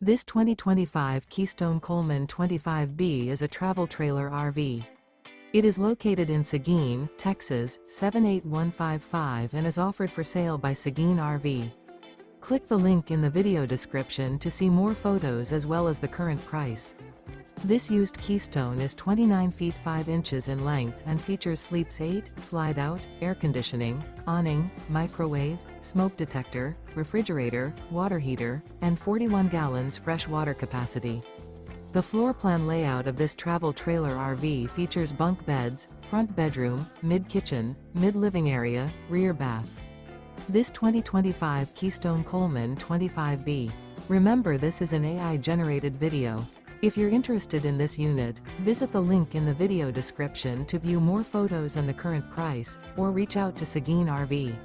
This 2025 Keystone Coleman 25B is a travel trailer RV. It is located in Seguin, Texas, 78155 and is offered for sale by Seguin RV. Click the link in the video description to see more photos as well as the current price. This used Keystone is 29 feet 5 inches in length and features sleeps 8, slide out, air conditioning, awning, microwave, smoke detector, refrigerator, water heater, and 41 gallons fresh water capacity. The floor plan layout of this travel trailer RV features bunk beds, front bedroom, mid-kitchen, mid-living area, rear bath. This 2025 Keystone Coleman 25B. Remember, this is an AI-generated video. If you're interested in this unit, visit the link in the video description to view more photos and the current price, or reach out to Seguin RV.